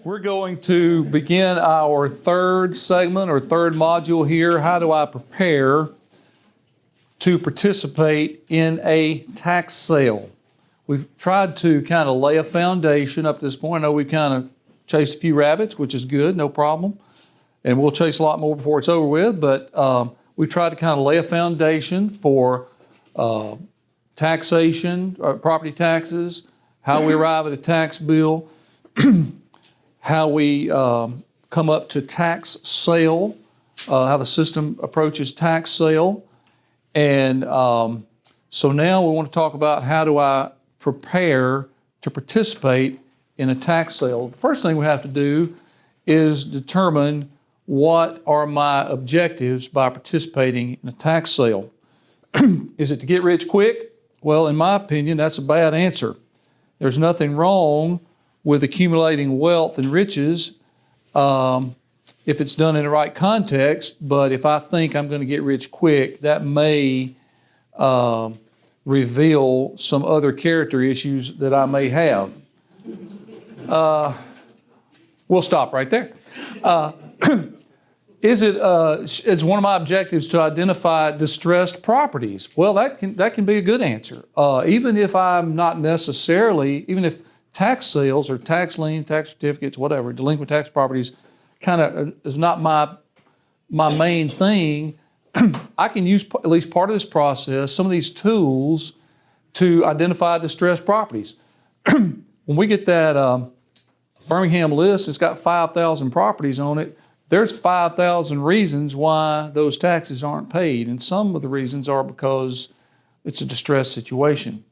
We're going to begin our third segment or third module here. How do I prepare to participate in a tax sale? We've tried to kind of lay a foundation up to this point. I know we've kind of chased a few rabbits, which is good, no problem. And we'll chase a lot more before it's over with, but we've tried to kind of lay a foundation for taxation, property taxes, how we arrive at a tax bill, how we come up to tax sale, how the system approaches tax sale. And so now we want to talk about how do I prepare to participate in a tax sale. The first thing we have to do is determine what are my objectives by participating in a tax sale. Is it to get rich quick? Well, in my opinion, that's a bad answer. There's nothing wrong with accumulating wealth and riches if it's done in the right context, but if I think I'm going to get rich quick, that may reveal some other character issues that I may have. We'll stop right there. It's one of my objectives to identify distressed properties. Well, that can be a good answer. Even if I'm not necessarily, even if tax sales or tax lien, tax certificates, whatever, delinquent tax properties kind of is not my main thing, I can use at least part of this process, some of these tools to identify distressed properties. When we get that Birmingham list, it's got 5,000 properties on it. There's 5,000 reasons why those taxes aren't paid, and some of the reasons are because it's a distressed situation.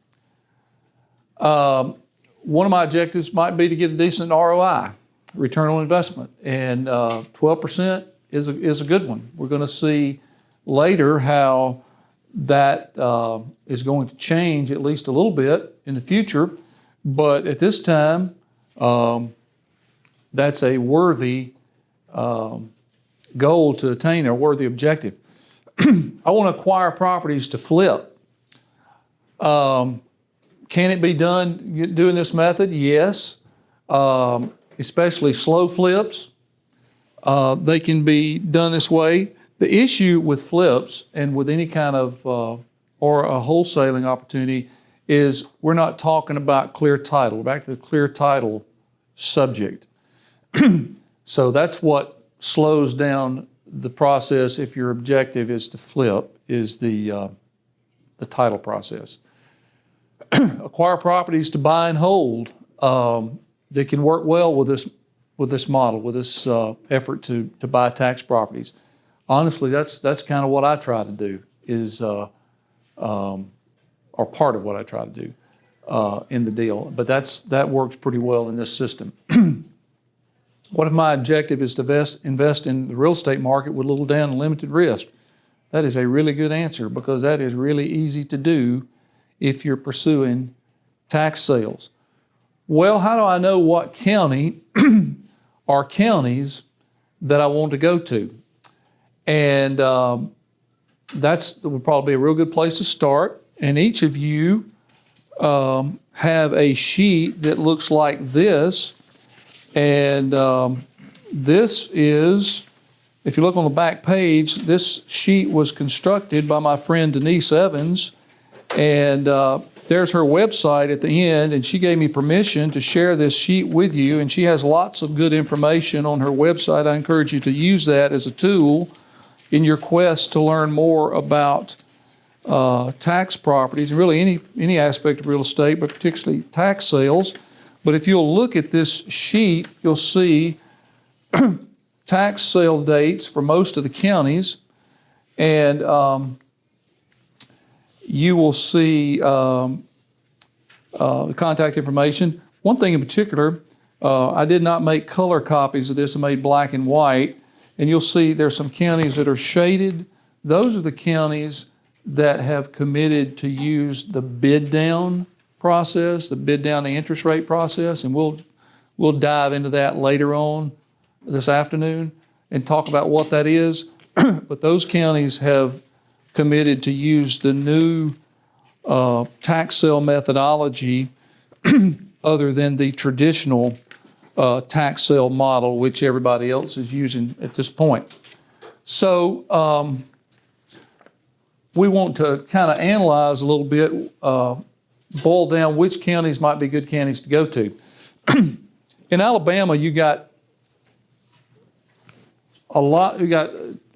One of my objectives might be to get a decent ROI, return on investment, and 12% is a good one. We're going to see later how that is going to change at least a little bit in the future, but at this time, that's a worthy goal to attain, or worthy objective. I want to acquire properties to flip. Can it be done doing this method? Yes, especially slow flips. They can be done this way. The issue with flips and with any kind of, or a wholesaling opportunity, is we're not talking about clear title. We're back to the clear title subject. So that's what slows down the process if your objective is to flip, is the title process. Acquire properties to buy and hold. They can work well with this model, with this effort to buy tax properties. Honestly, that's kind of what I try to do, is or part of what I try to do in the deal. But that works pretty well in this system. What if my objective is to invest in the real estate market with little down and limited risk? That is a really good answer, because that is really easy to do if you're pursuing tax sales. Well, how do I know what county or counties that I want to go to? And that would probably be a real good place to start. And each of you have a sheet that looks like this. And this is, if you look on the back page, this sheet was constructed by my friend Denise Evans. And there's her website at the end, and she gave me permission to share this sheet with you, and she has lots of good information on her website. I encourage you to use that as a tool in your quest to learn more about tax properties, and really any aspect of real estate, but particularly tax sales. But if you'll look at this sheet, you'll see tax sale dates for most of the counties, and you will see contact information. One thing in particular, I did not make color copies of this. I made black and white, and you'll see there's some counties that are shaded. Those are the counties that have committed to use the bid down process, the bid down the interest rate process, and we'll dive into that later on this afternoon and talk about what that is. But those counties have committed to use the new tax sale methodology other than the traditional tax sale model, which everybody else is using at this point. So we want to kind of analyze a little bit, boil down which counties might be good counties to go to. In Alabama, you got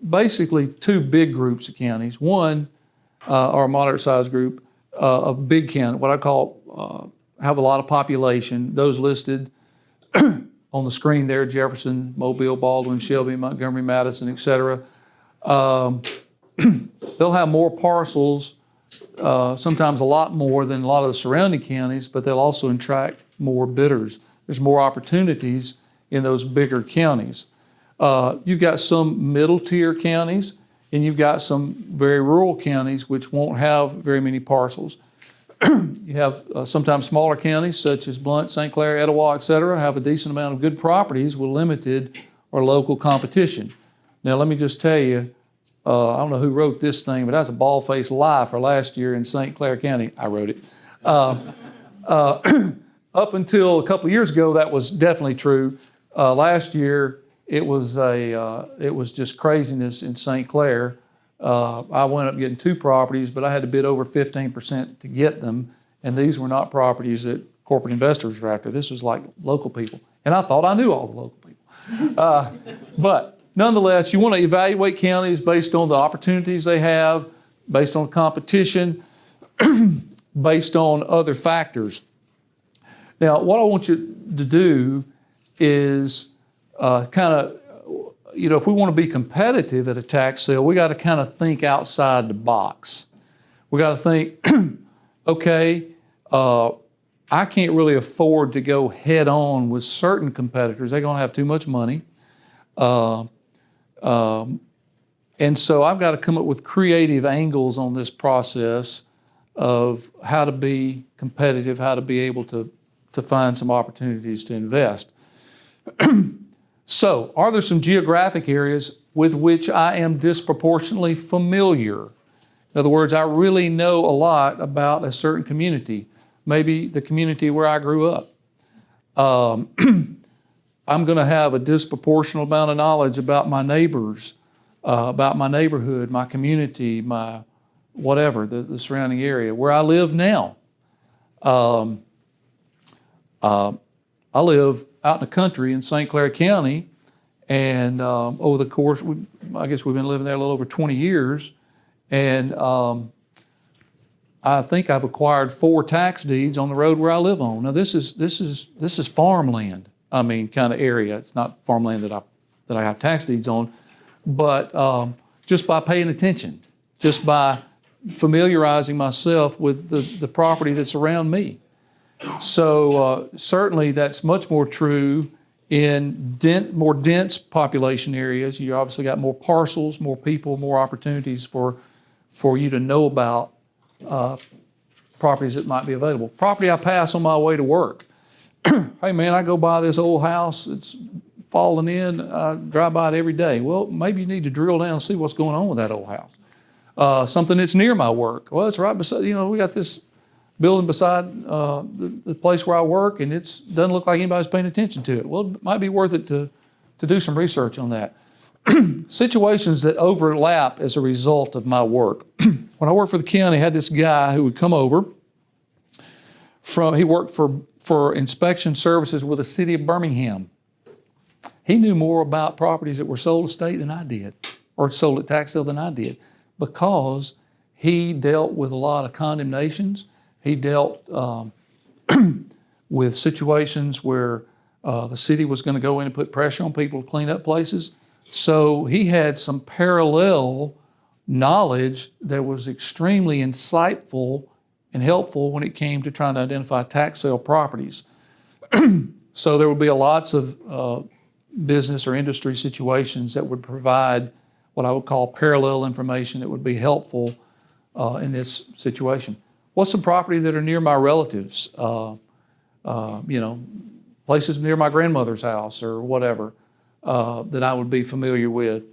basically two big groups of counties. One, or a moderate-sized group of big county, what I call have a lot of population. Those listed on the screen there: Jefferson, Mobile, Baldwin, Shelby, Montgomery, Madison, etc. They'll have more parcels, sometimes a lot more than a lot of the surrounding counties, but they'll also attract more bidders. There's more opportunities in those bigger counties. You've got some middle-tier counties, and you've got some very rural counties which won't have very many parcels. You have sometimes smaller counties such as Blount, St. Clair, Etowah, et cetera, have a decent amount of good properties with limited or local competition. Now, let me just tell you, I don't know who wrote this thing, but that's a bald-faced lie for last year in St. Clair County. I wrote it. Up until a couple of years ago, that was definitely true. Last year, it was just craziness in St. Clair. I wound up getting 2 properties, but I had to bid over 15% to get them, and these were not properties that corporate investors were after. This was like local people, and I thought I knew all the local people. But nonetheless, you want to evaluate counties based on the opportunities they have, based on competition, based on other factors. Now, what I want you to do is if we want to be competitive at a tax sale, we got to kind of think outside the box. We got to think, okay, I can't really afford to go head on with certain competitors. They're going to have too much money. And so I've got to come up with creative angles on this process of how to be competitive, how to be able to find some opportunities to invest. So, are there some geographic areas with which I am disproportionately familiar? In other words, I really know a lot about a certain community, maybe the community where I grew up. I'm going to have a disproportionate amount of knowledge about my neighbors, about my neighborhood, my community, my whatever, the surrounding area, where I live now. I live out in the country in St. Clair County, and over the course, I guess we've been living there a little over 20 years, and I think I've acquired 4 tax deeds on the road where I live on. Now this is farmland, kind of area. It's not farmland that I have tax deeds on, but just by paying attention, just by familiarizing myself with the property that's around me. So certainly that's much more true in more dense population areas. You obviously got more parcels, more people, more opportunities for you to know about properties that might be available. Property I pass on my way to work. Hey man, I go by this old house, it's falling in, I drive by it every day. Well, maybe you need to drill down and see what's going on with that old house. Something that's near my work. Well, it's right beside, we got this building beside the place where I work, and it doesn't look like anybody's paying attention to it. Well, it might be worth it to do some research on that. Situations that overlap as a result of my work. When I worked for the county, I had this guy who would come over he worked for inspection services with the city of Birmingham. He knew more about properties that were sold at state than I did, or sold at tax sale than I did, because he dealt with a lot of condemnations. He dealt with situations where the city was going to go in and put pressure on people to clean up places. So he had some parallel knowledge that was extremely insightful and helpful when it came to trying to identify tax sale properties. So there would be lots of business or industry situations that would provide what I would call parallel information that would be helpful in this situation. What's some property that are near my relatives? Places near my grandmother's house or whatever that I would be familiar with.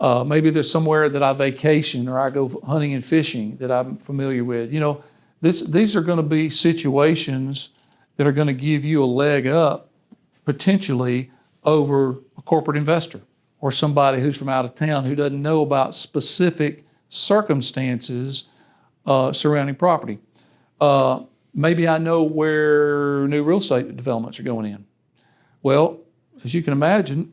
Maybe there's somewhere that I vacation or I go hunting and fishing that I'm familiar with. These are going to be situations that are going to give you a leg up potentially over a corporate investor or somebody who's from out of town who doesn't know about specific circumstances surrounding property. Maybe I know where new real estate developments are going in. Well, as you can imagine,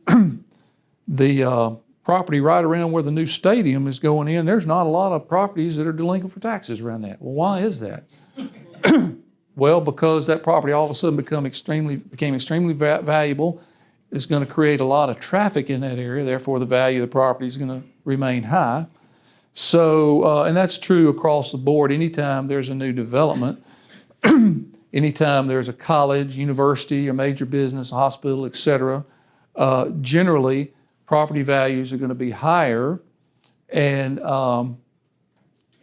the property right around where the new stadium is going in, there's not a lot of properties that are delinquent for taxes around that. Well, why is that? Well, because that property all of a sudden became extremely valuable. It's going to create a lot of traffic in that area. Therefore, the value of the property is going to remain high. So, and that's true across the board. Anytime there's a new development, anytime there's a college, university, or major business, a hospital, et cetera, generally property values are going to be higher. And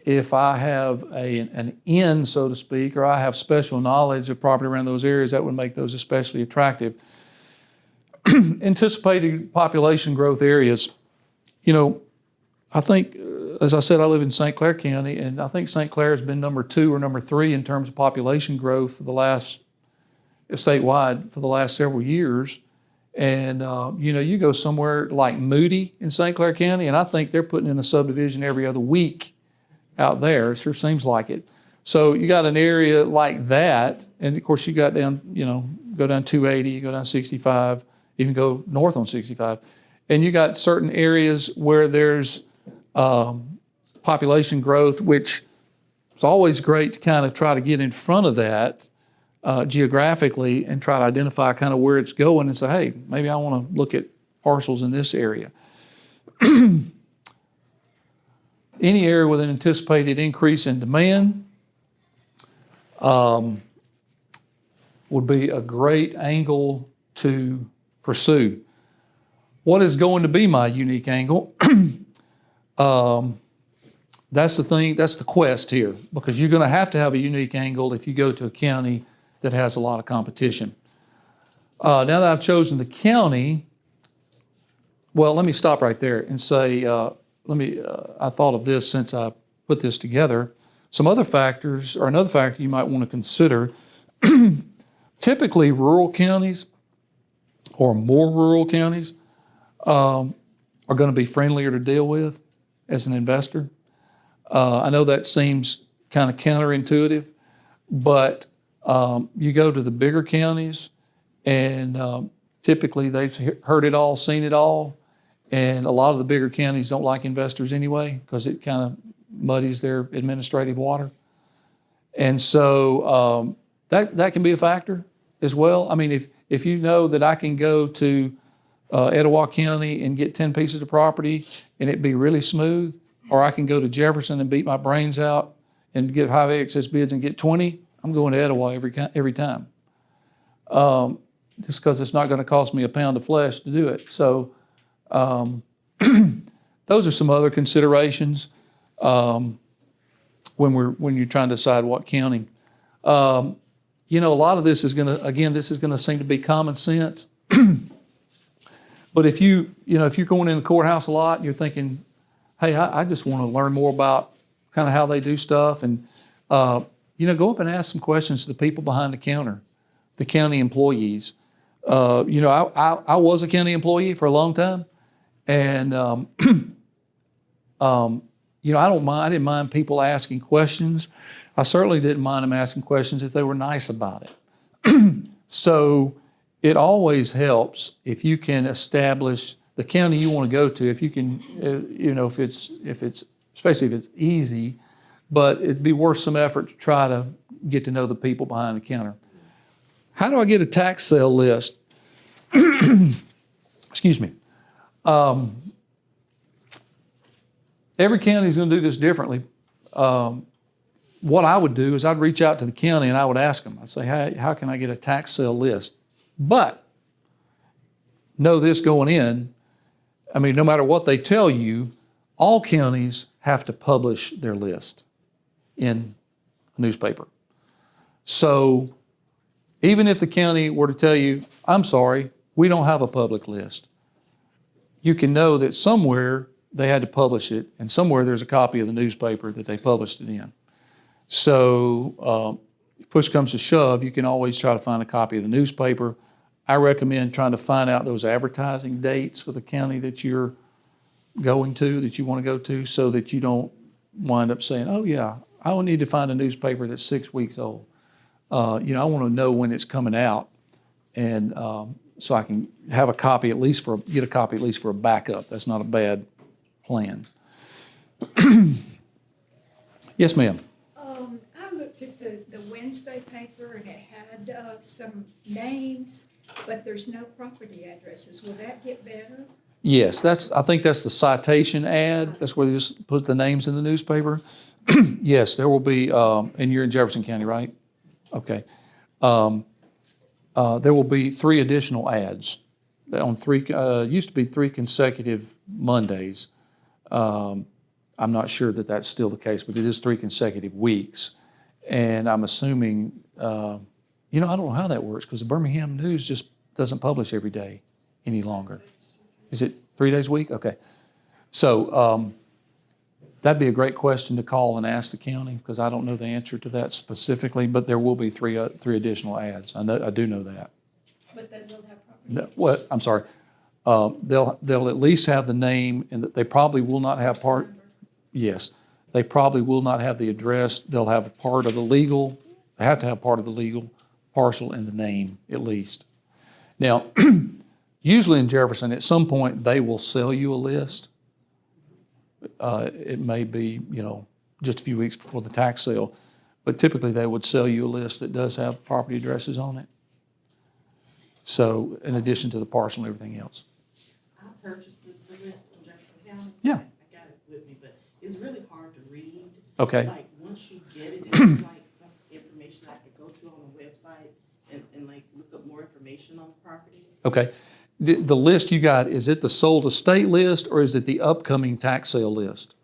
if I have an in, so to speak, or I have special knowledge of property around those areas, that would make those especially attractive. Anticipated population growth areas. You know, I think, as I said, I live in St. Clair County, and I think St. Clair has been number 2 or number 3 in terms of population growth for the last, statewide, for the last several years. And, you know, you go somewhere like Moody in St. Clair County, and I think they're putting in a subdivision every other week out there. It sure seems like it. So you got an area like that, and of course you got down, you know, go down 280, you go down 65, even go north on 65. And you got certain areas where there's population growth, which is always great to kind of try to get in front of that geographically and try to identify kind of where it's going and say, hey, maybe I want to look at parcels in this area. Any area with an anticipated increase in demand would be a great angle to pursue. What is going to be my unique angle? That's the thing, that's the quest here, because you're going to have a unique angle if you go to a county that has a lot of competition. Now that I've chosen the county, well, let me stop right there and say, I thought of this since I put this together. Some other factors, or another factor you might want to consider, typically rural counties or more rural counties are going to be friendlier to deal with as an investor. I know that seems kind of counterintuitive, but you go to the bigger counties and typically they've heard it all, seen it all, and a lot of the bigger counties don't like investors anyway because it kind of muddies their administrative water. And so that can be a factor as well. I mean, if you know that I can go to Etowah County and get 10 pieces of property and it be really smooth, or I can go to Jefferson and beat my brains out and get high excess bids and get 20, I'm going to Etowah every time. Just because it's not going to cost me a pound of flesh to do it. So those are some other considerations when you're trying to decide what county. You know, a lot of this is going to seem to be common sense. But if you're going in the courthouse a lot and you're thinking, hey, I just want to learn more about kind of how they do stuff, and go up and ask some questions to the people behind the counter, the county employees. I was a county employee for a long time, and I don't mind. I didn't mind people asking questions. I certainly didn't mind them asking questions if they were nice about it. So it always helps if you can establish the county you want to go to. If you can, if it's especially if it's easy, but it'd be worth some effort to try to get to know the people behind the counter. How do I get a tax sale list? Excuse me. Every county is going to do this differently. What I would do is I'd reach out to the county and I would ask them. I'd say, hey, how can I get a tax sale list? But know this going in, I mean, no matter what they tell you, all counties have to publish their list in a newspaper. So even if the county were to tell you, I'm sorry, we don't have a public list, you can know that somewhere they had to publish it, and somewhere there's a copy of the newspaper that they published it in. So if push comes to shove, you can always try to find a copy of the newspaper. I recommend trying to find out those advertising dates for the county that you're going to, that you want to go to, so that you don't wind up saying, oh yeah, I will need to find a newspaper that's 6 weeks old. I want to know when it's coming out, and so I can have a copy get a copy at least for a backup. That's not a bad plan. Yes, ma'am. I looked at the Wednesday paper and it had some names, but there's no property addresses. Will that get better? Yes, I think that's the citation ad. That's where they just put the names in the newspaper. Yes, there will be, and you're in Jefferson County, right? Okay. There will be 3 additional ads on used to be 3 consecutive Mondays. I'm not sure that that's still the case, but it is 3 consecutive weeks. And I'm assuming, I don't know how that works, because the Birmingham News just doesn't publish every day any longer. Is it 3 days a week? Okay. So that'd be a great question to call and ask the county, because I don't know the answer to that specifically, but there will be 3 additional ads. I do know that. But they will have property No, addresses. well, I'm sorry. They'll at least have the name, and they probably will not have part. Yes, they probably will not have the address. They'll have a part of the legal. They have to have part of the legal parcel and the name at least. Now, usually in Jefferson, at some point they will sell you a list. It may be, just a few weeks before the tax sale, but typically they would sell you a list that does have property addresses on it. So, in addition to the parcel and everything else. I purchased the list from Jefferson County. Yeah. I got it with me, but it's really hard to read. Okay. Like, once you get it, it's like some information I could go to on the website and like look up more information on the property. Okay. The list you got, is it the sold estate list or is it the upcoming tax sale list?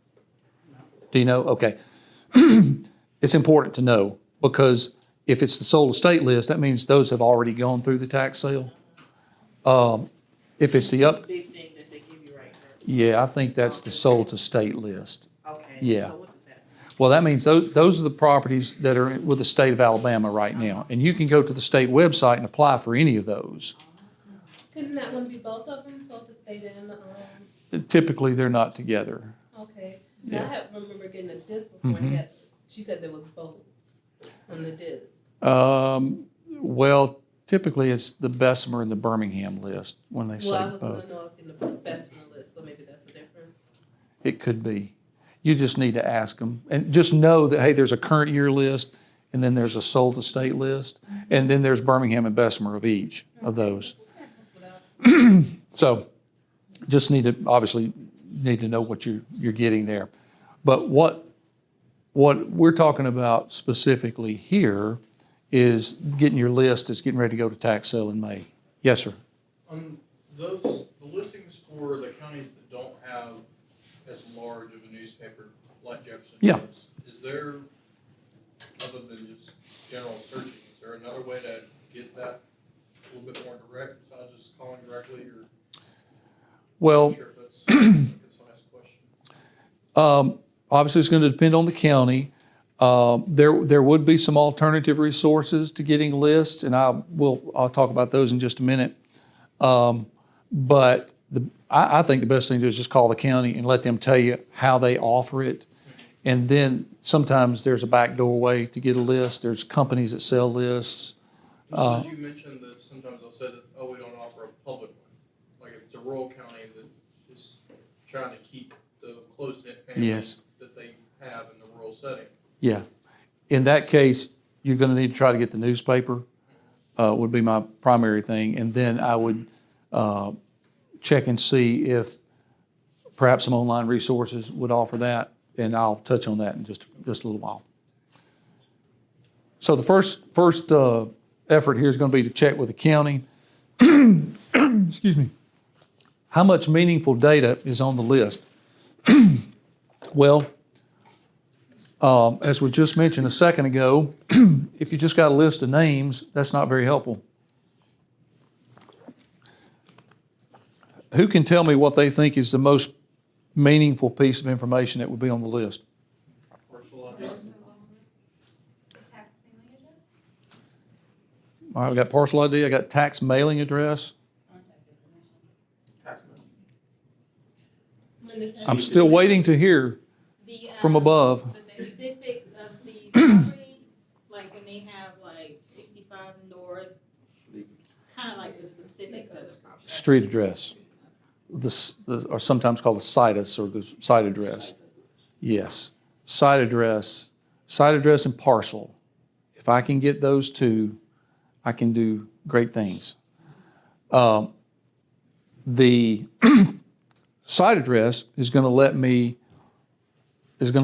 No. Do you know? Okay. It's important to know, because if it's the sold estate list, that means those have already gone through the tax sale. If it's the It's a big thing that they give you right there. yeah, I think that's the sold estate list. Okay. Yeah. So what does that mean? Well, that means those are the properties that are with the state of Alabama right now. And you can go to the state website and apply for any of those. Couldn't that one be both of them, so to state in, Typically, they're not together. okay. Yeah. I have remember getting a disc before, and she said there was both on the disc. Well, typically it's the Bessemer and the Birmingham list when they Well, say I was both. I was getting the best from the list, so maybe that's the difference. It could be. You just need to ask them. And just know that, hey, there's a current year list, and then there's a sold estate list, and then there's Birmingham and Bessemer of each of those. So just obviously need to know what you're getting there. But what we're talking about specifically here is getting your list, is getting ready to go to tax sale in May. Yes, sir. The listings for the counties that don't have as large of a newspaper like Jefferson Yeah. does, is there, other than just general searching, is there another way to get that a little bit more direct besides just calling directly, or? Well, Not sure if that's a concise question. obviously, it's going to depend on the county. There would be some alternative resources to getting lists, and I'll talk about those in just a minute. But I think the best thing to do is just call the county and let them tell you how they offer it. And then sometimes there's a backdoor way to get a list. There's companies that sell lists. As you mentioned that sometimes they'll say that, oh, we don't offer a public one. Like if it's a rural county that is trying to keep the close-knit families Yes. that they have in the rural setting. Yeah. In that case, you're going to need to try to get the newspaper, would be my primary thing. And then I would check and see if perhaps some online resources would offer that. And I'll touch on that in just a little while. So the first effort here is going to be to check with the county. Excuse me. How much meaningful data is on the list? Well, as we just mentioned a second ago, if you just got a list of names, that's not very helpful. Who can tell me what they think is the most meaningful piece of information that would be on the list? Parcel ID. The tax mailing address? All right, I got parcel ID, I got tax mailing address. Tax number. I'm still waiting to hear from above. The specifics of the property, like when they have like 65 North, kind of like the specifics of the property. Street address. Or sometimes called the situs or the site address. Yes, site address and parcel. If I can get those two, I can do great things. The site address is going to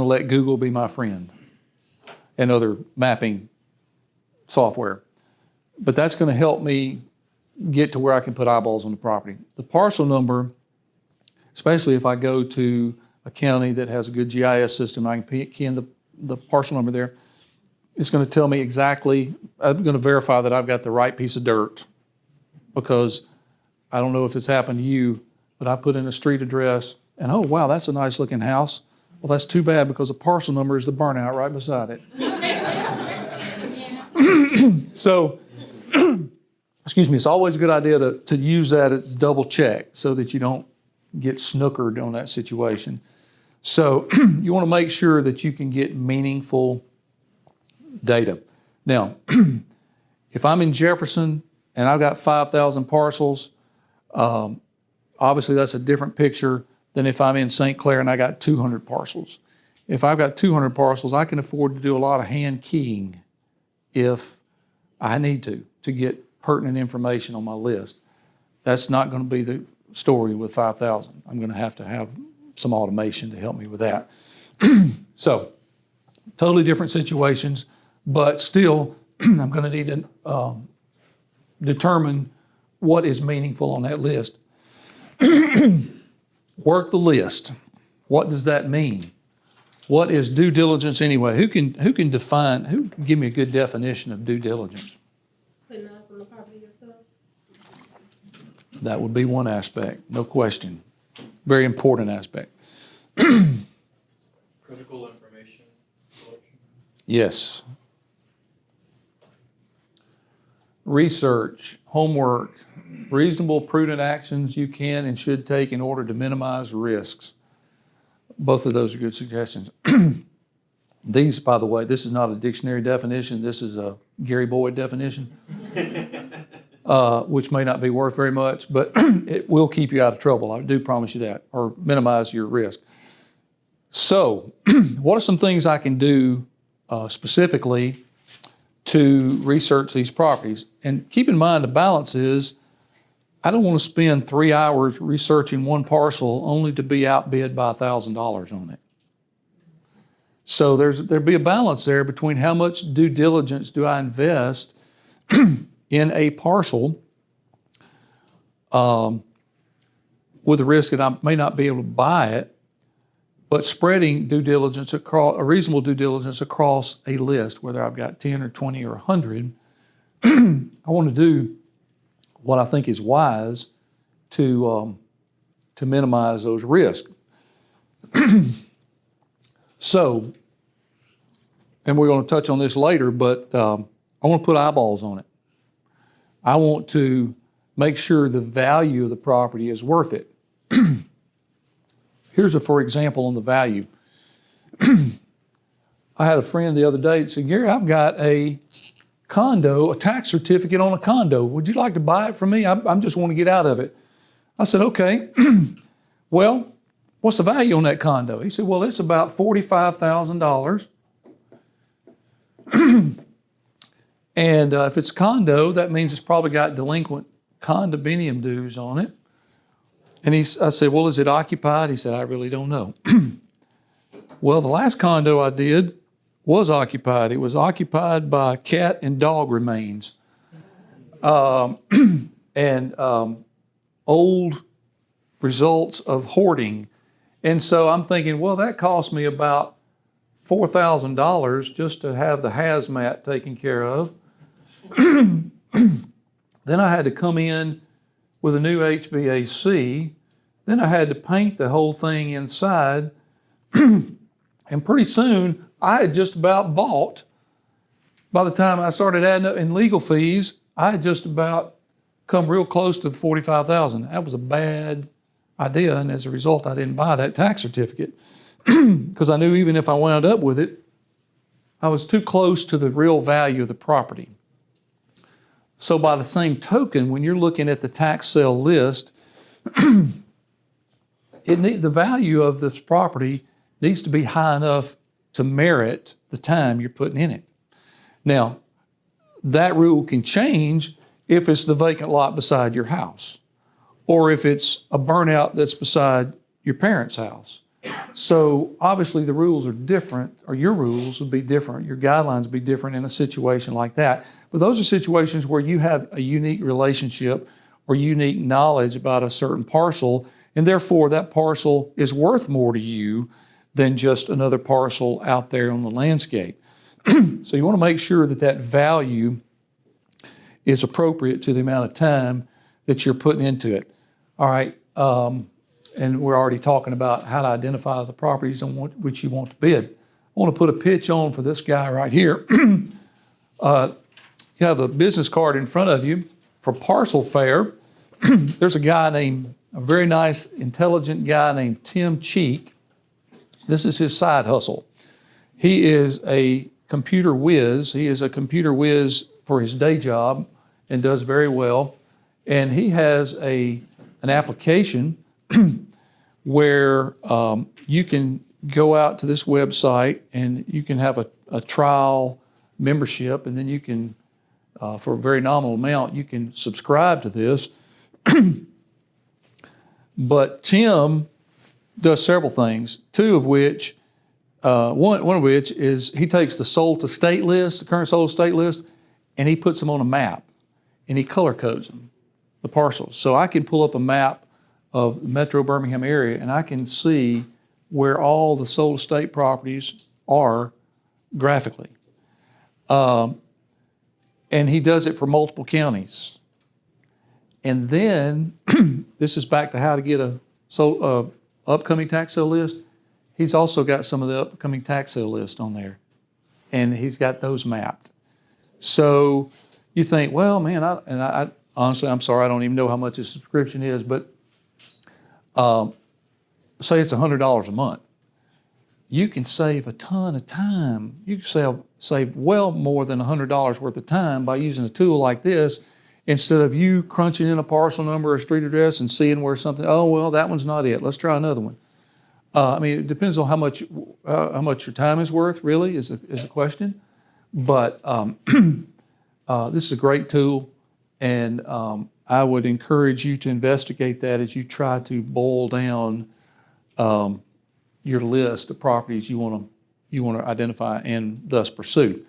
let Google be my friend and other mapping software. But that's going to help me get to where I can put eyeballs on the property. The parcel number, especially if I go to a county that has a good GIS system, I can key in the parcel number there. It's going to tell me exactly, I'm going to verify that I've got the right piece of dirt, because I don't know if it's happened to you, but I put in a street address and, oh, wow, that's a nice looking house. Well, that's too bad, because the parcel number is the burnout right beside it. So, excuse me, it's always a good idea to use that as double check so that you don't get snookered on that situation. So you want to make sure that you can get meaningful data. Now, if I'm in Jefferson and I've got 5,000 parcels, obviously that's a different picture than if I'm in St. Clair and I got 200 parcels. If I've got 200 parcels, I can afford to do a lot of hand keying if I need to get pertinent information on my list. That's not going to be the story with 5,000. I'm going to have some automation to help me with that. So, totally different situations, but still, I'm going to need to determine what is meaningful on that list. Work the list. What does that mean? What is due diligence anyway? Who can give me a good definition of due diligence? Putting eyes on the property yourself. That would be one aspect, no question. Very important aspect. Critical information collection. Yes. Research, homework, reasonable, prudent actions you can and should take in order to minimize risks. Both of those are good suggestions. These, by the way, this is not a dictionary definition. This is a Gary Boyd definition, which may not be worth very much, but it will keep you out of trouble. I do promise you that, or minimize your risk. So, what are some things I can do specifically to research these properties? And keep in mind, the balance is, I don't want to spend 3 hours researching one parcel only to be outbid by $1,000 on it. So there'd be a balance there between how much due diligence do I invest in a parcel with the risk that I may not be able to buy it, but spreading due diligence across, a reasonable due diligence across a list, whether I've got 10 or 20 or 100. I want to do what I think is wise to minimize those risks. So, and we're going to touch on this later, but I want to put eyeballs on it. I want to make sure the value of the property is worth it. Here's a for example on the value. I had a friend the other day that said, Gary, I've got a condo, a tax certificate on a condo. Would you like to buy it from me? I just want to get out of it. I said, okay. Well, what's the value on that condo? He said, well, it's about $45,000. And if it's a condo, that means it's probably got delinquent condominium dues on it. And I said, well, is it occupied? He said, I really don't know. Well, the last condo I did was occupied. It was occupied by cat and dog remains. And old results of hoarding. And so I'm thinking, well, that cost me about $4,000 just to have the hazmat taken care of. Then I had to come in with a new HVAC. Then I had to paint the whole thing inside. And pretty soon I had just about bought, by the time I started adding up in legal fees, I had just about come real close to the 45,000. That was a bad idea, and as a result, I didn't buy that tax certificate because I knew even if I wound up with it, I was too close to the real value of the property. So by the same token, when you're looking at the tax sale list, the value of this property needs to be high enough to merit the time you're putting in it. Now, that rule can change if it's the vacant lot beside your house, or if it's a burnout that's beside your parents' house. So obviously the rules are different, or your rules would be different, your guidelines would be different in a situation like that. But those are situations where you have a unique relationship or unique knowledge about a certain parcel, and therefore that parcel is worth more to you than just another parcel out there on the landscape. So you want to make sure that that value is appropriate to the amount of time that you're putting into it. All right, and we're already talking about how to identify the properties on which you want to bid. I want to put a pitch on for this guy right here. You have a business card in front of you for parcel fair. There's a very nice, intelligent guy named Tim Cheek. This is his side hustle. He is a computer whiz. He is a computer whiz for his day job and does very well. And he has an application where you can go out to this website and you can have a trial membership, and then you can, for a very nominal amount, you can subscribe to this. But Tim does several things, two of which, one of which is he takes the sold to state list, the current sold to state list, and he puts them on a map, and he color codes them, the parcels. So I can pull up a map of the Metro Birmingham area, and I can see where all the sold estate properties are graphically. And he does it for multiple counties. And then, this is back to how to get a upcoming tax sale list. He's also got some of the upcoming tax sale list on there, and he's got those mapped. So you think, well, man, I honestly, I'm sorry, I don't even know how much a subscription is, but say it's $100 a month. You can save a ton of time. You can save well more than $100 worth of time by using a tool like this, instead of you crunching in a parcel number or street address and seeing where something, oh, well, that one's not it. Let's try another one. I mean, it depends on how much your time is worth, really, is a question. But this is a great tool, and I would encourage you to investigate that as you try to boil down your list of properties you want to identify and thus pursue.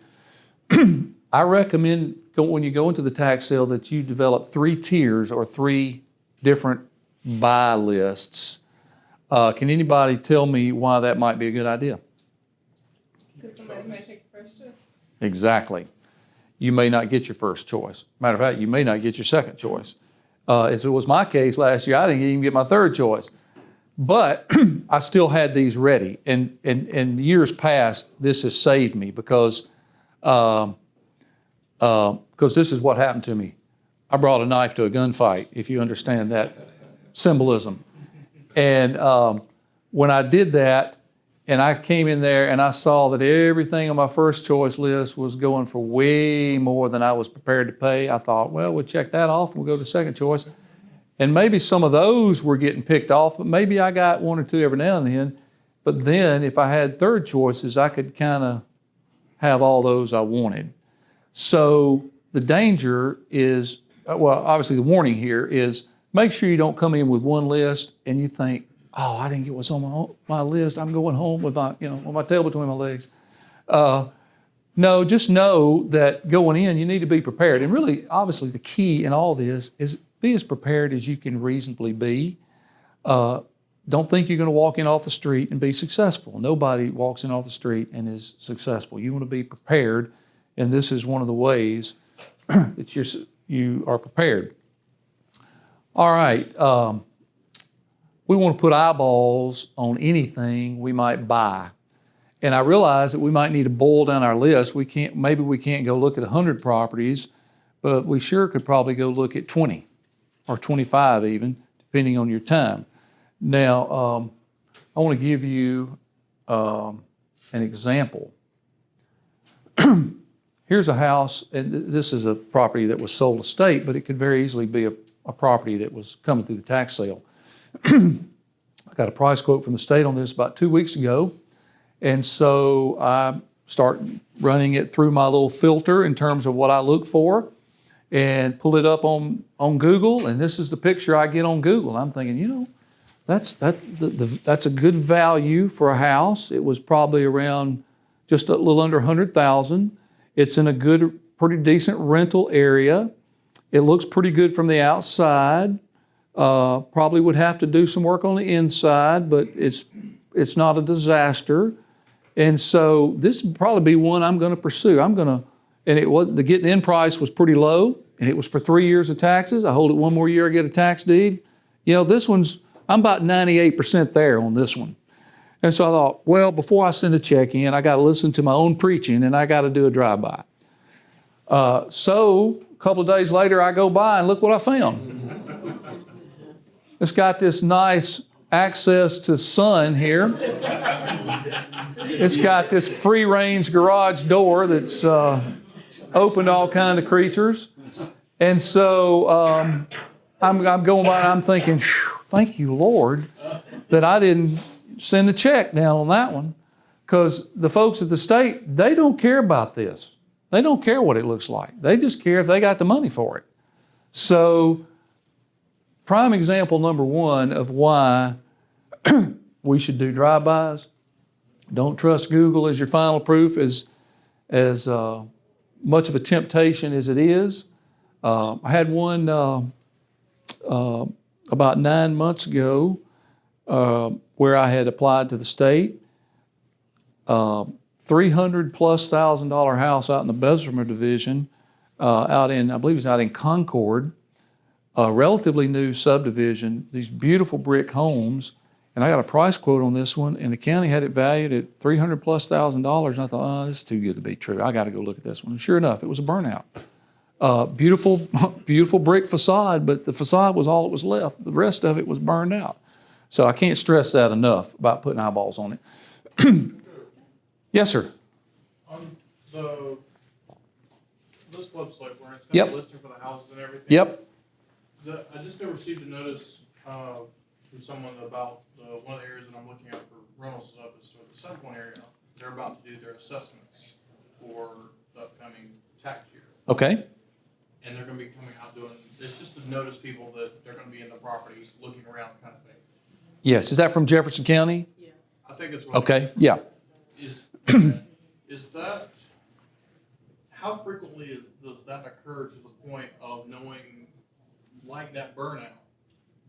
I recommend when you go into the tax sale that you develop 3 tiers or 3 different buy lists. Can anybody tell me why that might be a good idea? Because somebody might take the first choice. Exactly. You may not get your first choice. Matter of fact, you may not get your second choice. As it was my case last year, I didn't even get my third choice. But I still had these ready. And years past, this has saved me because this is what happened to me. I brought a knife to a gunfight, if you understand that symbolism. And when I did that, and I came in there and I saw that everything on my first choice list was going for way more than I was prepared to pay, I thought, well, we'll check that off and we'll go to second choice. And maybe some of those were getting picked off, but maybe I got 1 or 2 every now and then. But then if I had third choices, I could kind of have all those I wanted. So the danger is, well, obviously the warning here is make sure you don't come in with one list and you think, oh, I didn't get what's on my list. I'm going home with my tail between my legs. No, just know that going in, you need to be prepared. And really, obviously, the key in all this is be as prepared as you can reasonably be. Don't think you're going to walk in off the street and be successful. Nobody walks in off the street and is successful. You want to be prepared, and this is one of the ways that you are prepared. All right. We want to put eyeballs on anything we might buy. And I realize that we might need to boil down our list. Maybe we can't go look at 100 properties, but we sure could probably go look at 20 or 25 even, depending on your time. Now, I want to give you an example. Here's a house, and this is a property that was sold estate, but it could very easily be a property that was coming through the tax sale. I got a price quote from the state on this about 2 weeks ago, and so I start running it through my little filter in terms of what I look for, and pull it up on Google, and this is the picture I get on Google. I'm thinking, that's a good value for a house. It was probably around just a little under 100,000. It's in a good, pretty decent rental area. It looks pretty good from the outside. Probably would have to do some work on the inside, but it's not a disaster. And so this would probably be one I'm going to pursue. The getting in price was pretty low, and it was for 3 years of taxes. I hold it one more year, I get a tax deed. This one's, I'm about 98% there on this one. And so I thought, well, before I send a check in, I got to listen to my own preaching, and I got to do a drive-by. So a couple of days later, I go by, and look what I found. It's got this nice access to sun here. It's got this free-range garage door that's open to all kinds of creatures. And so I'm going by and I'm thinking, thank you, Lord, that I didn't send a check down on that one, because the folks at the state, they don't care about this. They don't care what it looks like. They just care if they got the money for it. So prime example number one of why we should do drive-bys. Don't trust Google as your final proof, as much of a temptation as it is. I had one about 9 months ago where I had applied to the state. $300,000+ house out in the Bessemer division, I believe it's out in Concord, a relatively new subdivision, these beautiful brick homes. And I got a price quote on this one, and the county had it valued at $300,000+. And I thought, this is too good to be true. I got to go look at this one. And sure enough, it was a burnout. Beautiful, beautiful brick facade, but the facade was all that was left. The rest of it was burned out. So I can't stress that enough about putting eyeballs on it. Yes, sir. On this website where it's got Yep. a listing for the houses and everything. Yep. I just received a notice from someone about one of the areas that I'm looking at for rental stuff is for the Central area. They're about to do their assessments for the upcoming tax year. Okay. And they're gonna be coming out doing, it's just to notice people that they're gonna be in the properties, looking around kind of thing. Yes. Is that from Jefferson County? I think it's what. Okay. Yeah. Is that, how frequently does that occur to the point of knowing, like, that burnout?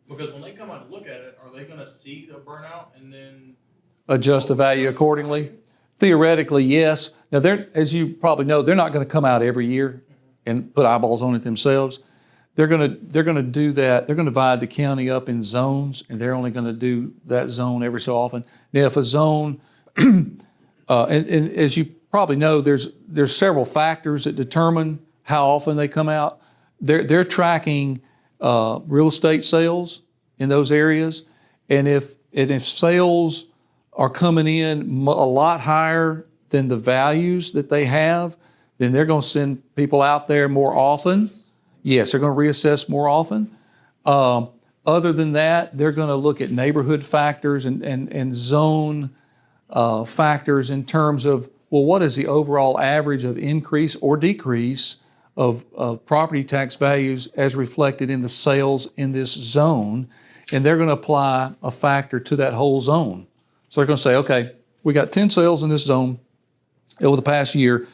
Because when they come out to look at it, are they gonna see the burnout and then? Adjust the value accordingly? Theoretically, yes. Now, as you probably know, they're not going to come out every year and put eyeballs on it themselves. They're going to do that. They're going to divide the county up in zones, and they're only going to do that zone every so often. Now, if a zone, and as you probably know, there's several factors that determine how often they come out. They're tracking real estate sales in those areas, and if sales are coming in a lot higher than the values that they have, then they're going to send people out there more often. Yes, they're going to reassess more often. Other than that, they're going to look at neighborhood factors and zone factors in terms of, well, what is the overall average of increase or decrease of property tax values as reflected in the sales in this zone? And they're going to apply a factor to that whole zone. So they're going to say, okay, we got 10 sales in this zone over the past year,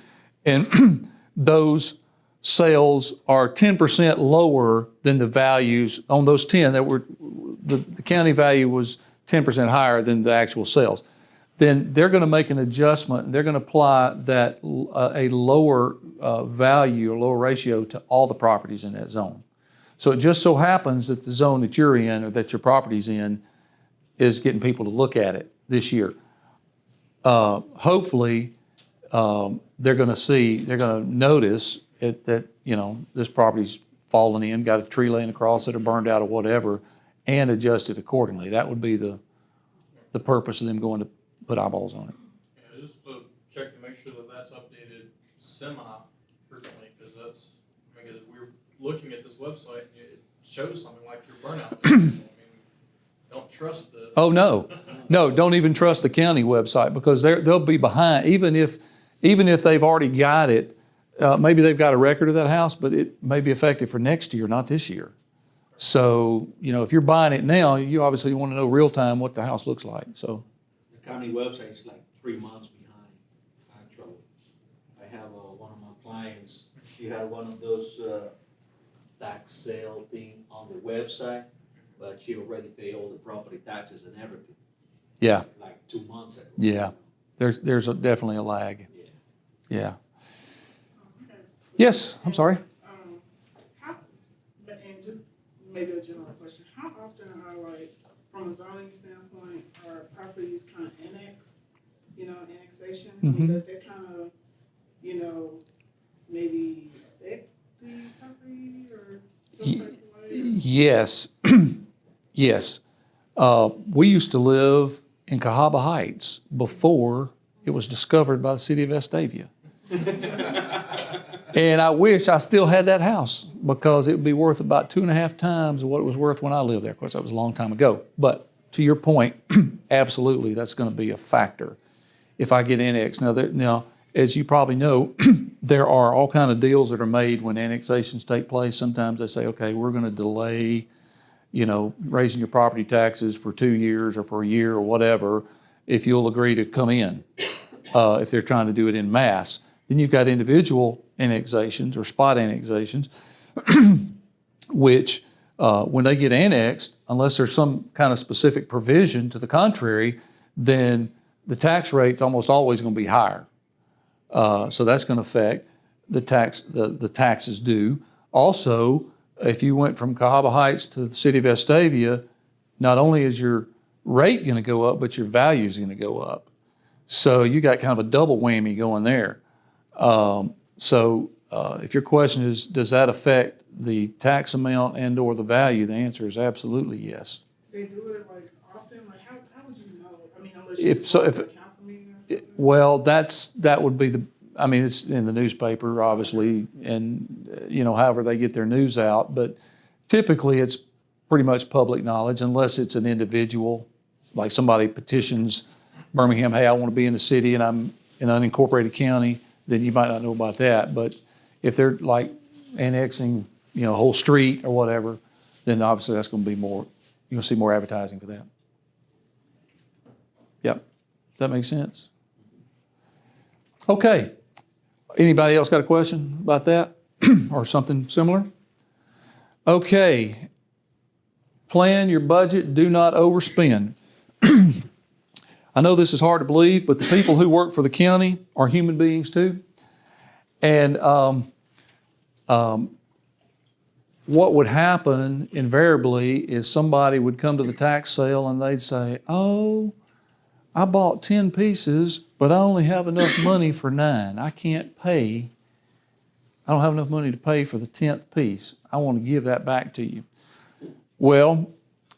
and those sales are 10% lower than the values on those 10 that were, the county value was 10% higher than the actual sales. Then they're going to make an adjustment, and they're going to apply that a lower value, a lower ratio to all the properties in that zone. So it just so happens that the zone that you're in or that your property's in is getting people to look at it this year. Hopefully, they're going to notice that, you know, this property's fallen in, got a tree laying across it or burned out or whatever, and adjust it accordingly. That would be the purpose of them going to put eyeballs on it. Yeah, just to check to make sure that that's updated semi-frequently, because that's, I mean, 'cause we're looking at this website and it shows something like your burnout. I mean, don't trust this. Oh, no. No, don't even trust the county website because they'll be behind, even if they've already got it. Maybe they've got a record of that house, but it may be effective for next year, not this year. So, you know, if you're buying it now, you obviously want to know real time what the house looks like, so. The county website is like 3 months behind, actually. I have one of my clients, she had one of those tax sale thing on the website, but she already paid all the property taxes and everything, Yeah, like 2 months ago. yeah. There's definitely a lag. Yeah. Yeah. Yes, I'm sorry. How, and just maybe a general question, how often are like, from a zoning standpoint, are properties kind of annexed, you know, annexation? I mean, does that kind of, you know, maybe affect the property or some type of way? Yes, yes. We used to live in Cahaba Heights before it was discovered by the city of Vestavia. And I wish I still had that house because it would be worth about 2.5 times what it was worth when I lived there. Of course, that was a long time ago. But to your point, absolutely, that's going to be a factor if I get annexed. Now, as you probably know, there are all kind of deals that are made when annexations take place. Sometimes they say, okay, we're going to delay, you know, raising your property taxes for 2 years or for a year or whatever, if you'll agree to come in, if they're trying to do it in mass. Then you've got individual annexations or spot annexations, which when they get annexed, unless there's some kind of specific provision to the contrary, then the tax rate's almost always going to be higher. So that's going to affect the taxes due. Also, if you went from Cahaba Heights to the city of Vestavia, not only is your rate going to go up, but your value is going to go up. So you got kind of a double whammy going there. If your question is, does that affect the tax amount and or the value, the answer is absolutely yes. They do it like often, like how would you know? I mean, unless If so, go if to a council meeting or something? Well, that would be it's in the newspaper, obviously, and, you know, however they get their news out, but typically it's pretty much public knowledge unless it's an individual, like somebody petitions Birmingham, hey, I want to be in the city and I'm in an unincorporated county, then you might not know about that. But if they're like annexing, you know, a whole street or whatever, then obviously that's going to be more, you're going to see more advertising for that. Yep. Does that make sense? Okay. Anybody else got a question about that or something similar? Okay. Plan your budget. Do not overspend. I know this is hard to believe, but the people who work for the county are human beings too. And what would happen invariably is somebody would come to the tax sale and they'd say, oh, I bought 10 pieces, but I only have enough money for 9. I don't have enough money to pay for the 10th piece. I want to give that back to you. Well,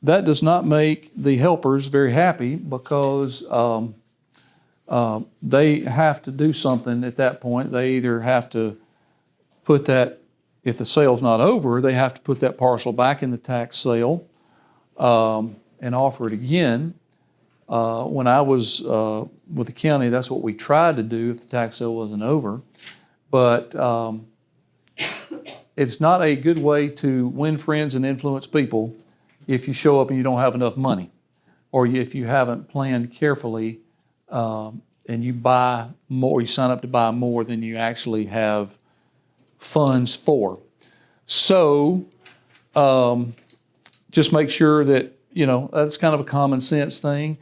that does not make the helpers very happy because they have to do something at that point. They either have to put that, if the sale's not over, they have to put that parcel back in the tax sale and offer it again. When I was with the county, that's what we tried to do if the tax sale wasn't over. But it's not a good way to win friends and influence people if you show up and you don't have enough money, or if you haven't planned carefully and you buy more, you sign up to buy more than you actually have funds for. So just make sure that, you know, that's kind of a common sense thing,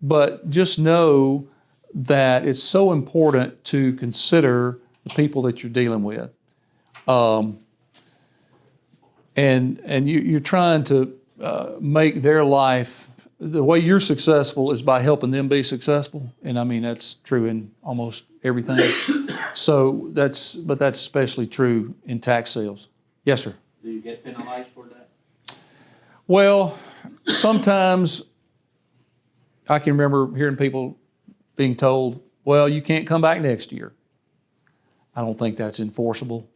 but just know that it's so important to consider the people that you're dealing with. And you're trying to make their life, the way you're successful is by helping them be successful. And I mean, that's true in almost everything. So but that's especially true in tax sales. Yes, sir. Do you get penalized for that? Well, sometimes I can remember hearing people being told, well, you can't come back next year. I don't think that's enforceable.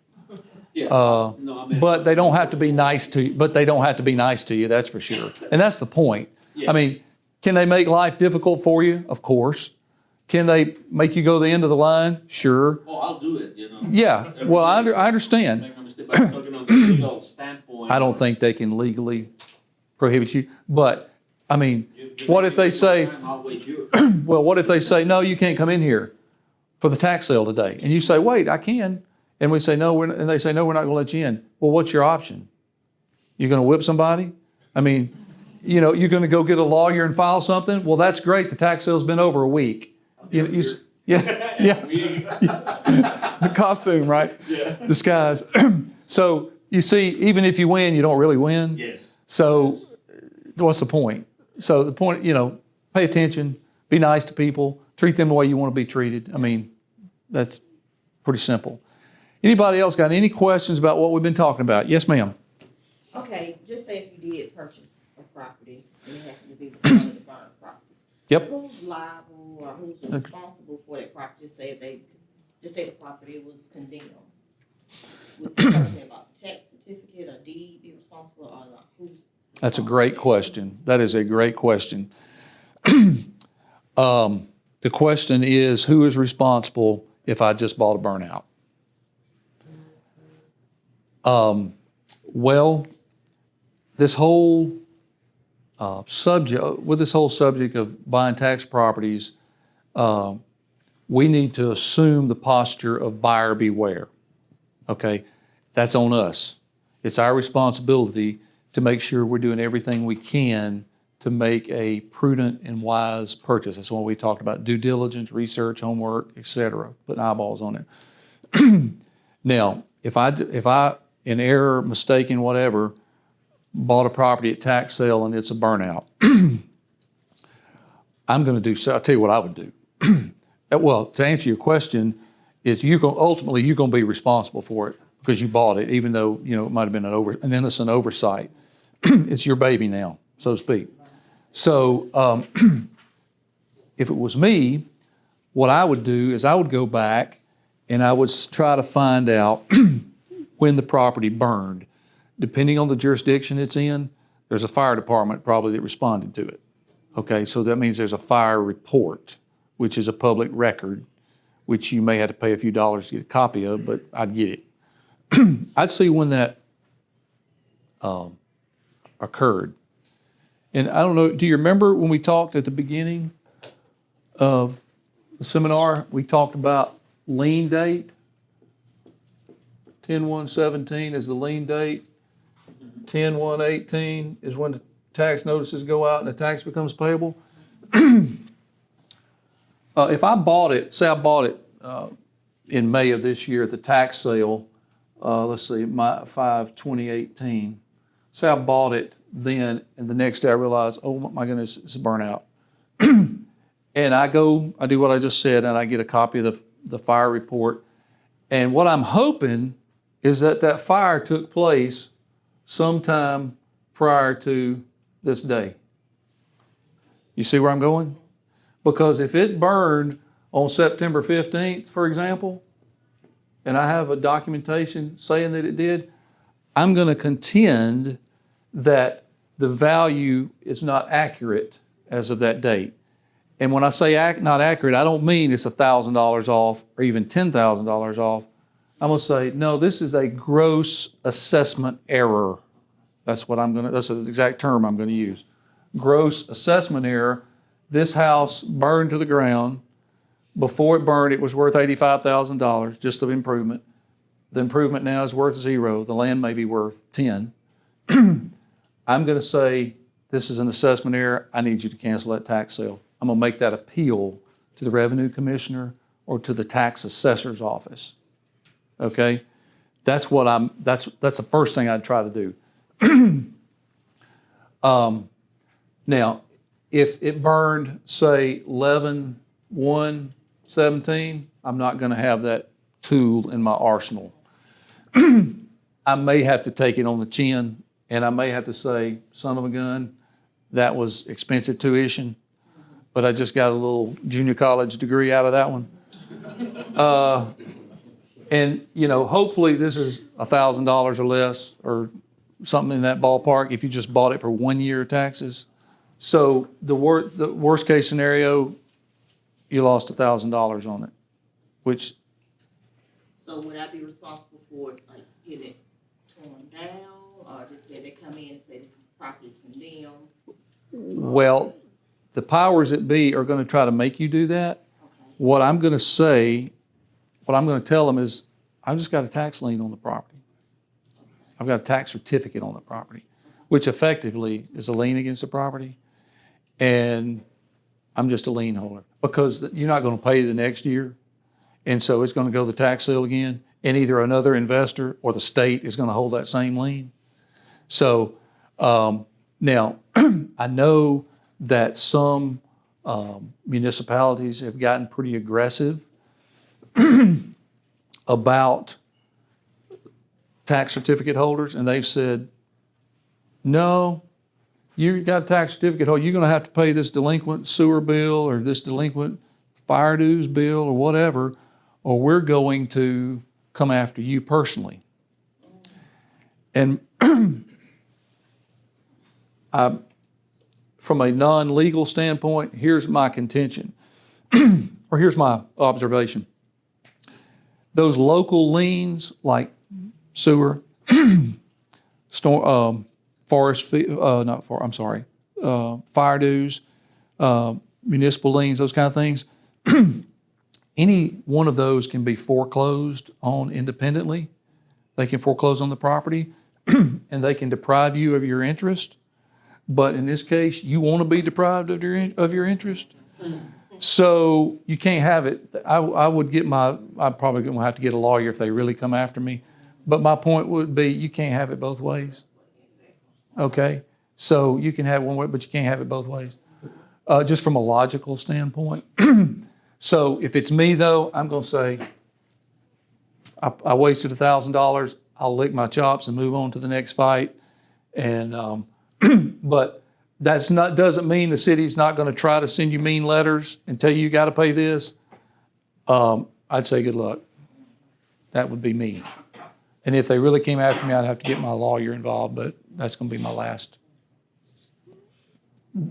Yeah. No, I mean. But they don't have to be nice to you. But they don't have to be nice to you, that's for sure. And that's the point. Yeah. I mean, can they make life difficult for you? Of course. Can they make you go to the end of the line? Sure. Oh, I'll do it, you know. Yeah, well, I understand. Make no mistake, but I'm talking on the legal standpoint. I don't think they can legally prohibit you, but, I mean, what if they say, I'll wait you. well, what if they say, no, you can't come in here for the tax sale today? And you say, wait, I can. And we say, no, and they say, no, we're not gonna let you in. Well, what's your option? You're gonna whip somebody? I mean, you know, you're gonna go get a lawyer and file something? Well, that's great, the tax sale's been over a week. Yeah, the costume, right? Yeah. Disguise. So, you see, even if you win, you don't really win. Yes. So, what's the point? So the point, you know, pay attention, be nice to people, treat them the way you want to be treated. I mean, that's pretty simple. Anybody else got any questions about what we've been talking about? Yes, ma'am. Okay, just say if you did purchase a property and it happened to be one of the burned properties. Yep. Who's liable or who's responsible for that property? Just say the property was condemned. Would the person about tax certificate or deed be responsible or like who's? That's a great question. That is a great question. The question is, who is responsible if I just bought a burnout? Well, this whole subject of buying tax properties, we need to assume the posture of buyer beware. Okay, that's on us. It's our responsibility to make sure we're doing everything we can to make a prudent and wise purchase. That's what we talked about: due diligence, research, homework, etc. Putting eyeballs on it. Now, if I in error, mistaken, whatever, bought a property at tax sale and it's a burnout, I'm going to do so. I'll tell you what I would do. Well, to answer your question, is ultimately you're going to be responsible for it because you bought it, even though it might have been an innocent oversight. It's your baby now, so to speak. So if it was me, what I would do is I would go back and I would try to find out when the property burned. Depending on the jurisdiction it's in, there's a fire department probably that responded to it. Okay, so that means there's a fire report, which is a public record, which you may have to pay a few dollars to get a copy of, but I'd get it. I'd see when that occurred. And I don't know, do you remember when we talked at the beginning of the seminar, we talked about lien date? 10/1/17 is the lien date. 10/1/18 is when the tax notices go out and the tax becomes payable. If I bought it, say I bought it in May of this year at the tax sale, let's see, 5/20/18. Say I bought it then, and the next day I realize, oh my goodness, it's a burnout. And I do what I just said, and I get a copy of the fire report. And what I'm hoping is that fire took place sometime prior to this day. You see where I'm going? Because if it burned on September 15th, for example, and I have a documentation saying that it did, I'm going to contend that the value is not accurate as of that date. And when I say not accurate, I don't mean it's $1,000 off or even $10,000 off. I'm going to say, no, this is a gross assessment error. That's the exact term I'm going to use. Gross assessment error. This house burned to the ground. Before it burned, it was worth $85,000, just of improvement. The improvement now is worth 0. The land may be worth 10. I'm going to say, this is an assessment error. I need you to cancel that tax sale. I'm going to make that appeal to the revenue commissioner or to the tax assessor's office. Okay? That's the first thing I'd try to do. Now, if it burned, say, 11/1, 17, I'm not gonna have that tool in my arsenal. I may have to take it on the chin, and I may have to say, son of a gun, that was expensive tuition, but I just got a little junior college degree out of that one. And, you know, hopefully this is $1,000 or less or something in that ballpark if you just bought it for 1 year of taxes. So the worst case scenario, you lost $1,000 on it, which, So would I be responsible for like getting it torn down, or just say they come in and say this property is condemned? well, the powers that be are gonna try to make you do that. Okay. What I'm gonna say, what I'm gonna tell them is, I've just got a tax lien on the property. I've got a tax certificate on the property, which effectively is a lien against the property. And I'm just a lien holder because you're not gonna pay the next year. And so it's gonna go to the tax sale again, and either another investor or the state is gonna hold that same lien. So, now, I know that some municipalities have gotten pretty aggressive about tax certificate holders, and they've said, no, you got a tax certificate holder, you're gonna have to pay this delinquent sewer bill or this delinquent fire dues bill or whatever, or we're going to come after you personally. And from a non-legal standpoint, here's my contention, or here's my observation. Those local liens like sewer, storm, forest, fire dues, municipal liens, those kind of things. Any one of those can be foreclosed on independently. They can foreclose on the property and they can deprive you of your interest. But in this case, you want to be deprived of your interest. So you can't have it. I'm probably going to have to get a lawyer if they really come after me. But my point would be, you can't have it both ways. Okay? So you can have it one way, but you can't have it both ways. Just from a logical standpoint. So if it's me though, I'm going to say, I wasted $1,000. I'll lick my chops and move on to the next fight. And, but doesn't mean the city's not going to try to send you mean letters and tell you got to pay this. I'd say good luck. That would be me. And if they really came after me, I'd have to get my lawyer involved, but that's going to be my last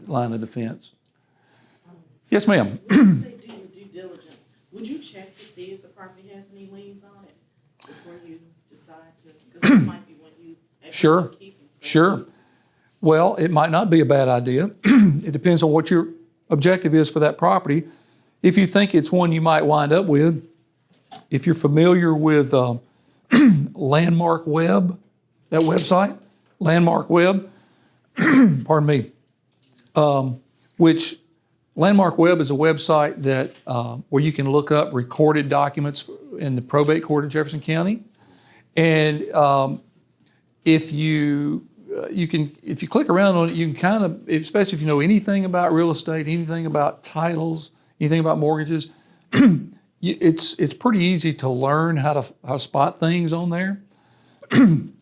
line of defense. Yes, ma'am. When you say do your due diligence, would you check to see if the property has any liens on it before you decide to, because that might be when you actually Sure. keep it. So Sure. Well, it might not be a bad idea. It depends on what your objective is for that property. If you think it's one you might wind up with, if you're familiar with Landmark Web, that website, Landmark Web, pardon me, which Landmark Web is a website that where you can look up recorded documents in the probate court in Jefferson County, and if you click around on it, you can kind of, especially if you know anything about real estate, anything about titles, anything about mortgages, it's pretty easy to learn how to spot things on there. And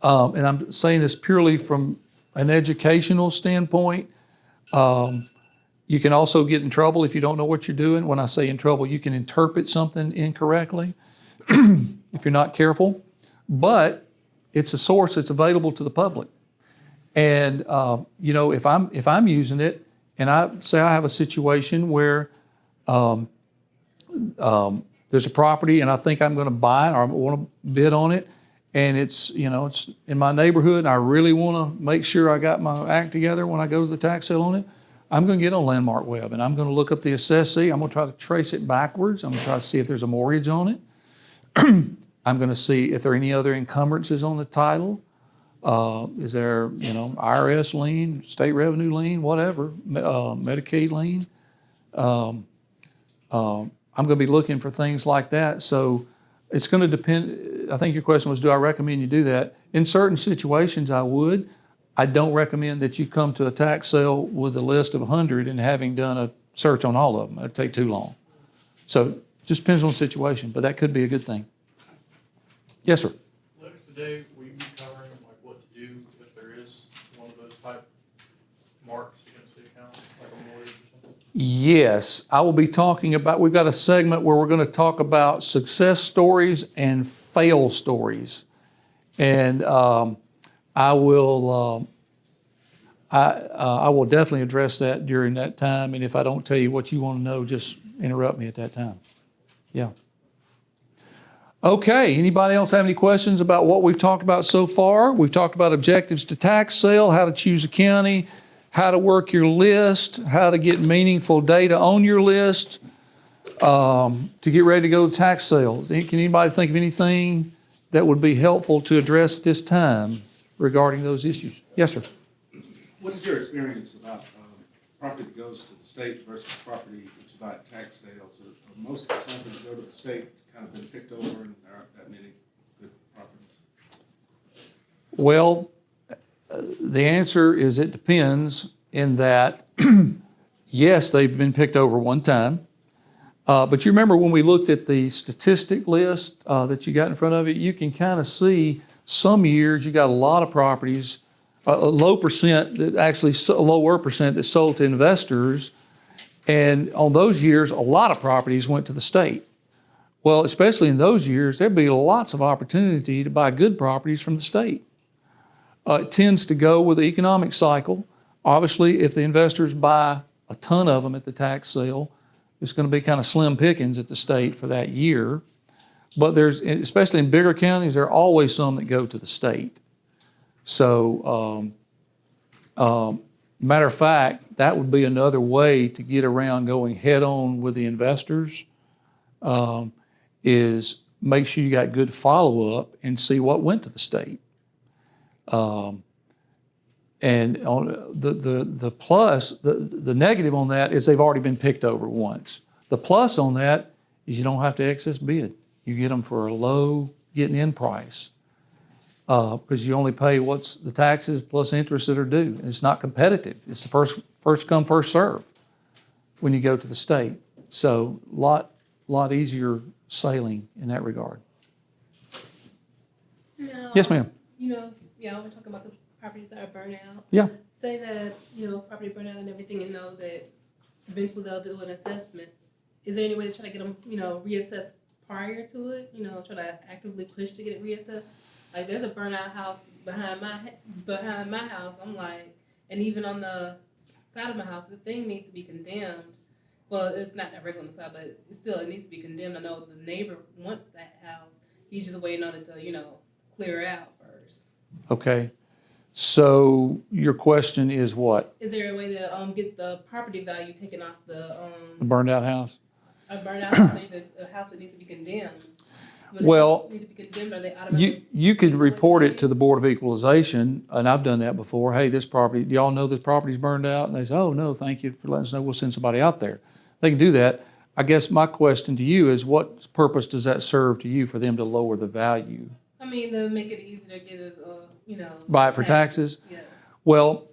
I'm saying this purely from an educational standpoint. You can also get in trouble if you don't know what you're doing. When I say in trouble, you can interpret something incorrectly if you're not careful. But it's a source that's available to the public. And if I'm using it, and I say I have a situation where there's a property and I think I'm going to buy it or I want to bid on it, and it's in my neighborhood, and I really want to make sure I got my act together when I go to the tax sale on it, I'm going to get on Landmark Web and I'm going to look up the assessee. I'm going to try to trace it backwards. I'm going to try to see if there's a mortgage on it. I'm going to see if there are any other encumbrances on the title. Is there, IRS lien, state revenue lien, whatever, Medicaid lien. I'm going to be looking for things like that. So it's going to depend. I think your question was, do I recommend you do that? In certain situations, I would. I don't recommend that you come to a tax sale with a list of 100 and having done a search on all of them. It'd take too long. So just depends on the situation, but that could be a good thing. Yes, sir. Later today, will you be covering like what to do if there is one of those type marks against the account, like a mortgage or something? Yes, I will be talking about, we've got a segment where we're going to talk about success stories and fail stories. And I will definitely address that during that time. And if I don't tell you what you want to know, just interrupt me at that time. Yeah. Okay, anybody else have any questions about what we've talked about so far? We've talked about objectives to tax sale, how to choose a county, how to work your list, how to get meaningful data on your list, to get ready to go to tax sale. Can anybody think of anything that would be helpful to address at this time regarding those issues? Yes, sir. What is your experience about property that goes to the state versus property that you buy at tax sales? Are most of the times that go to the state kind of been picked over and there aren't that many good properties? Well, the answer is it depends in that, yes, they've been picked over one time. But you remember when we looked at the statistic list that you got in front of you, you can kind of see some years you got a lot of properties, a lower percent that sold to investors. And on those years, a lot of properties went to the state. Well, especially in those years, there'd be lots of opportunity to buy good properties from the state. It tends to go with the economic cycle. Obviously, if the investors buy a ton of them at the tax sale, it's going to be kind of slim pickings at the state for that year. But there's, especially in bigger counties, there are always some that go to the state. So, matter of fact, that would be another way to get around going head on with the investors, is make sure you got good follow-up and see what went to the state. And on the plus, the negative on that is they've already been picked over once. The plus on that is you don't have to excess bid. You get them for a low getting in price, because you only pay what's the taxes plus interest that are due. And it's not competitive. It's the first come, first serve when you go to the state. So lot easier sailing in that regard. Now, Yes, ma'am. we're talking about the properties that are burnt out. Yeah. Say that, property burn out and everything, and know that eventually they'll do an assessment. Is there any way to try to get them, reassessed prior to it? Try to actively push to get it reassessed? Like, there's a burnout house behind my house. I'm like, and even on the side of my house, the thing needs to be condemned. Well, it's not directly on the side, but it needs to be condemned. I know the neighbor wants that house. He's just waiting on it to, clear out first. Okay. So your question is what? Is there a way to get the property value taken off the The burned out house? a burned out house, a house that needs to be condemned? When the Well, houses need to be condemned, are they automatically? You could report it to the Board of Equalization, and I've done that before. Hey, this property, do y'all know this property's burned out? And they say, oh, no, thank you for letting us know. We'll send somebody out there. They can do that. I guess my question to you is, what purpose does that serve to you for them to lower the value? I mean, to make it easier to get us, Buy it for taxes? Yeah. Well,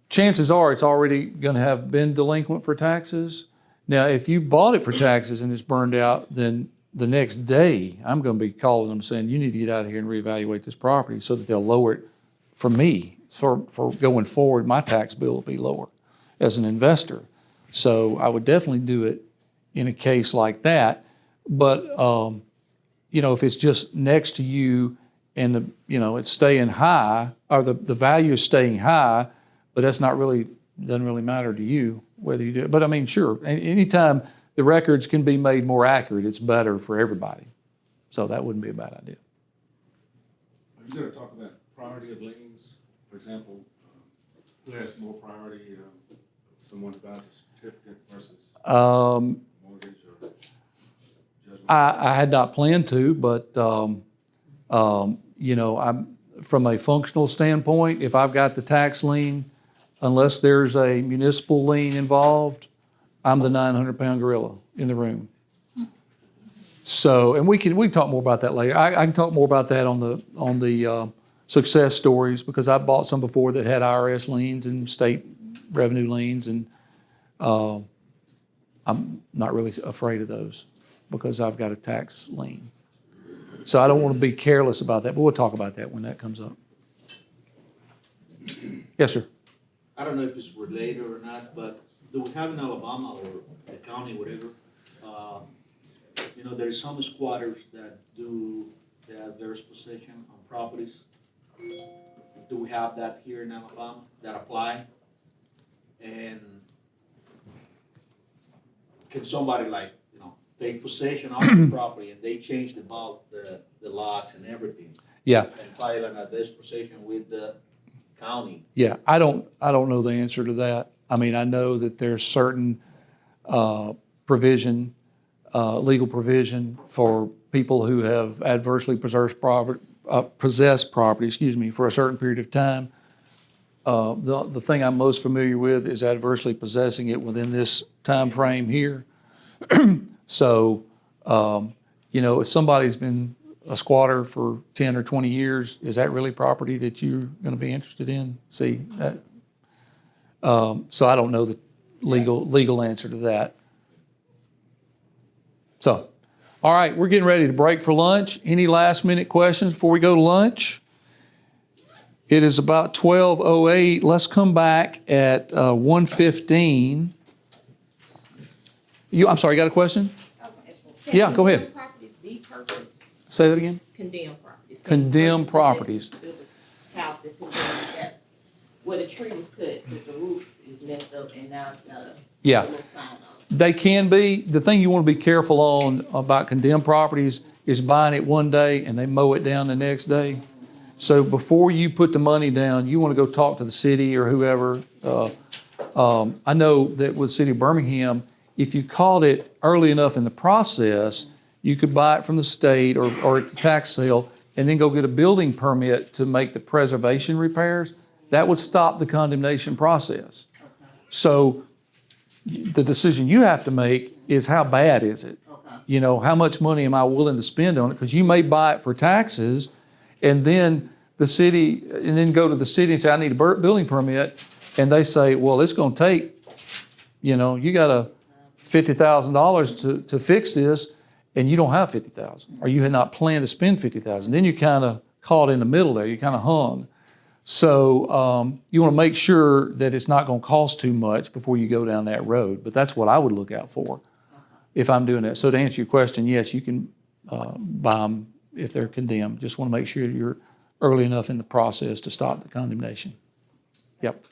chances are it's already going to have been delinquent for taxes. Now, if you bought it for taxes and it's burned out, then the next day I'm going to be calling them saying, you need to get out of here and reevaluate this property so that they'll lower it for me. For going forward, my tax bill will be lower as an investor. So I would definitely do it in a case like that. But, if it's just next to you and it's staying high, or the value is staying high, but that's not really, doesn't really matter to you whether you do it. But I mean, sure, anytime the records can be made more accurate, it's better for everybody. So that wouldn't be a bad idea. Are you going to talk about priority of liens? For example, who has more priority, someone who buys a certificate versus mortgage or judgment? I had not planned to, but I'm from a functional standpoint, if I've got the tax lien, unless there's a municipal lien involved, I'm the 900-pound gorilla in the room. So, and we can talk more about that later. I can talk more about that on the success stories, because I bought some before that had IRS liens and state revenue liens, and I'm I'm not really afraid of those because I've got a tax lien. So I don't want to be careless about that, but we'll talk about that when that comes up. Yes, sir. I don't know if it's related or not, but do we have in Alabama or the county, whatever, there's some squatters that do the adverse possession on properties. Do we have that here in Alabama that apply? And can somebody take possession of the property and they change the locks and everything? Yeah. And file an adverse possession with the county? Yeah, I don't know the answer to that. I mean, I know that there's certain provision, legal provision for people who have adversely possessed property, for a certain period of time. The thing I'm most familiar with is adversely possessing it within this time frame here. So, if somebody's been a squatter for 10 or 20 years, is that really property that you're going to be interested in? See, that, so I don't know the legal answer to that. So, all right, we're getting ready to break for lunch. Any last minute questions before we go to lunch? It is about 12:08. Let's come back at 1:15. I'm sorry, you got a question? Yeah, go ahead. Can condemned properties be purchased? Say that again? Condemned properties. Condemned properties. The house that's condemned, that, where the tree was cut, but the roof is messed up and now it's got a Yeah. little sign on it. They can be. The thing you want to be careful on about condemned properties is buying it one day and they mow it down the next day. So before you put the money down, you want to go talk to the city or whoever. I know that with the city of Birmingham, if you caught it early enough in the process, you could buy it from the state or at the tax sale and then go get a building permit to make the preservation repairs. That would stop the condemnation process. So the decision you have to make is how bad is it? Okay. How much money am I willing to spend on it? Because you may buy it for taxes and then go to the city and say, I need a building permit. And they say, well, it's going to take, you got $50,000 to fix this and you don't have $50,000 or you had not planned to spend $50,000. Then you kind of caught in the middle there. You kind of hung. So you want to make sure that it's not going to cost too much before you go down that road. But that's what I would look out for if I'm doing that. So to answer your question, yes, you can buy them if they're condemned. Just want to make sure you're early enough in the process to stop the condemnation. Yep.